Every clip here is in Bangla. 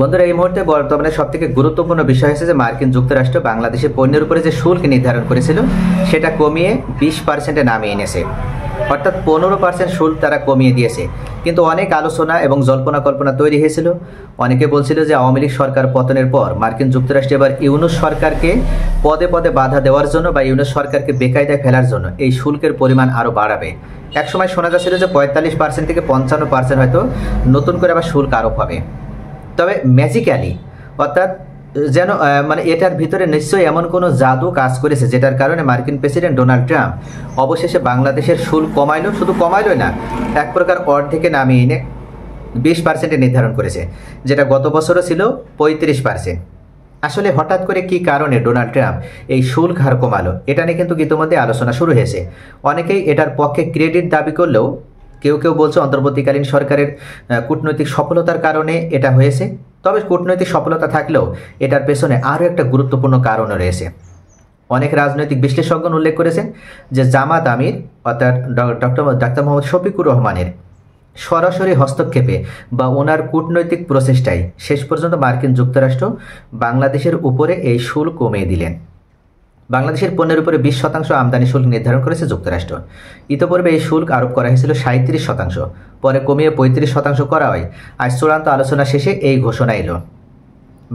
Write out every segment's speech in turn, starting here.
বন্ধুরা, এই মুহূর্তে বর্তমানে সবথেকে গুরুত্বপূর্ণ বিষয় হচ্ছে যে মার্কিন যুক্তরাষ্ট্র বাংলাদেশের পণ্যের উপরে যে শুল্ক নির্ধারণ করেছিল সেটা কমিয়ে 20%-এ নামিয়ে এনেছে। অর্থাৎ 15% শুল্ক তারা কমিয়ে দিয়েছে। কিন্তু অনেক আলোচনা এবং জল্পনা কল্পনা তৈরি হয়েছিল। অনেকে বলছিল যে আওয়ামী লীগ সরকার পতনের পর মার্কিন যুক্তরাষ্ট্র এবার ইউনূস সরকারকে পদে পদে বাধা দেওয়ার জন্য বা ইউনূস সরকারকে বেকায়দায় ফেলার জন্য এই শুল্কের পরিমাণ আরও বাড়াবে। একসময় শোনা যাচ্ছিল যে 45% থেকে 55% হয়তো নতুন করে আবার শুল্ক আরোপ হবে। তবে ম্যাজিক্যালি অর্থাৎ যেন এটার ভিতরে নিশ্চয়ই এমন কোনো জাদু কাজ করেছে যেটার কারণে মার্কিন প্রেসিডেন্ট ডোনাল্ড ট্রাম্প অবশেষে বাংলাদেশের শুল্ক কমাইলো। শুধু কমাইলোই না, এক প্রকার অর্ধেকে নামিয়ে এনে 20%-এ নির্ধারণ করেছে, যেটা গত বছরও ছিল 35%। আসলে হঠাৎ করে কি কারণে ডোনাল্ড ট্রাম্প এই শুল্ক হার কমালো, এটা নিয়ে কিন্তু ইতিমধ্যে আলোচনা শুরু হয়েছে। অনেকেই এটার পক্ষে ক্রেডিট দাবি করলেও কেউ কেউ বলছে অন্তর্বর্তীকালীন সরকারের কূটনৈতিক সফলতার কারণে এটা হয়েছে। তবে কূটনৈতিক সফলতা থাকলেও এটার পেছনে আরও একটা গুরুত্বপূর্ণ কারণও রয়েছে। অনেক রাজনৈতিক বিশ্লেষকগণ উল্লেখ করেছেন যে জামাত আমির অর্থাৎ ডাক্তার মোহাম্মদ শফিকুর রহমানের সরাসরি হস্তক্ষেপে বা ওনার কূটনৈতিক প্রচেষ্টায় শেষ পর্যন্ত মার্কিন যুক্তরাষ্ট্র বাংলাদেশের উপরে এই শুল্ক কমিয়ে দিলেন। বাংলাদেশের পণ্যের উপরে 20% আমদানি শুল্ক নির্ধারণ করেছে যুক্তরাষ্ট্র। ইতিপূর্বে এই শুল্ক আরোপ করা হয়েছিল 37%, পরে কমিয়ে 35% করা হয়। আজ চূড়ান্ত আলোচনা শেষে এই ঘোষণা এলো।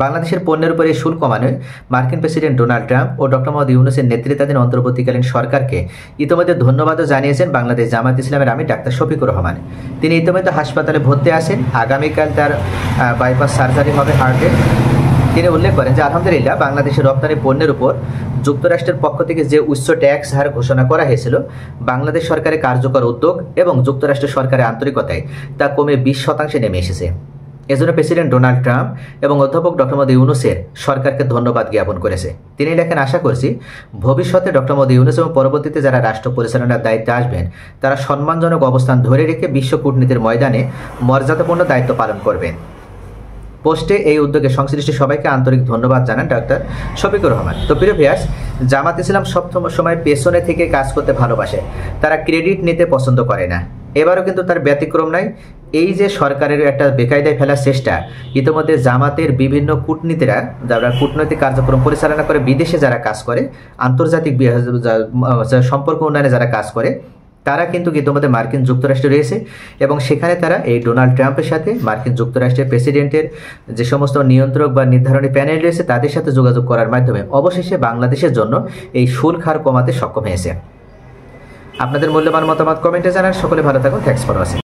বাংলাদেশের পণ্যের উপরে এই শুল্ক কমানোয় মার্কিন প্রেসিডেন্ট ডোনাল্ড ট্রাম্প ও ডক্টর মোহাম্মদ ইউনূসের নেতৃত্বাধীন অন্তর্বর্তীকালীন সরকারকে ইতিমধ্যে ধন্যবাদও জানিয়েছেন বাংলাদেশ জামাত ইসলামের আমির ডাক্তার শফিকুর রহমান। তিনি ইতিমধ্যে হাসপাতালে ভর্তি আছেন। আগামীকাল তার বাইপাস সার্জারি হবে হার্টের। তিনি উল্লেখ করেন যে আলহামদুলিল্লাহ বাংলাদেশের রপ্তানি পণ্যের উপর যুক্তরাষ্ট্রের পক্ষ থেকে যে উচ্চ ট্যাক্স হার ঘোষণা করা হয়েছিল, বাংলাদেশ সরকারের কার্যকর উদ্যোগ এবং যুক্তরাষ্ট্র সরকারের আন্তরিকতায় তা কমে 20% নেমে এসেছে। এজন্য প্রেসিডেন্ট ডোনাল্ড ট্রাম্প এবং অধ্যাপক ডক্টর মোহাম্মদ ইউনূসের সরকারকে ধন্যবাদ জ্ঞাপন করেছে। তিনি লেখেন, আশা করছি ভবিষ্যতে ডক্টর মোহাম্মদ ইউনূস এবং পরবর্তীতে যারা রাষ্ট্র পরিচালনার দায়িত্বে আসবেন তারা সম্মানজনক অবস্থান ধরে রেখে বিশ্ব কূটনীতির ময়দানে মর্যাদাপূর্ণ দায়িত্ব পালন করবেন। পোস্টে এই উদ্যোগে সংশ্লিষ্ট সবাইকে আন্তরিক ধন্যবাদ জানান ডাক্তার শফিকুর রহমান। তো প্রিয় ভিউয়ার্স, জামাত ইসলাম সব সময় পেছনে থেকে কাজ করতে ভালোবাসে, তারা ক্রেডিট নিতে পছন্দ করে না। এবারও কিন্তু তার ব্যতিক্রম নাই। এই যে সরকারের একটা বেকায়দায় ফেলার চেষ্টা, ইতিমধ্যে জামাতের বিভিন্ন কূটনীতিরা যারা কূটনৈতিক কার্যক্রম পরিচালনা করে বিদেশে যারা কাজ করে, আন্তর্জাতিক সম্পর্ক উন্নয়নে যারা কাজ করে, তারা কিন্তু ইতিমধ্যে মার্কিন যুক্তরাষ্ট্রে রয়েছে এবং সেখানে তারা এই ডোনাল্ড ট্রাম্পের সাথে মার্কিন যুক্তরাষ্ট্রের প্রেসিডেন্টের যে সমস্ত নিয়ন্ত্রক বা নির্ধারণী প্যানেল রয়েছে তাদের সাথে যোগাযোগ করার মাধ্যমে অবশেষে বাংলাদেশের জন্য এই শুল্ক হার কমাতে সক্ষম হয়েছে। আপনাদের মূল্যবান মতামত কমেন্টে জানান। সকলে ভালো থাকুন। Thanks for watching.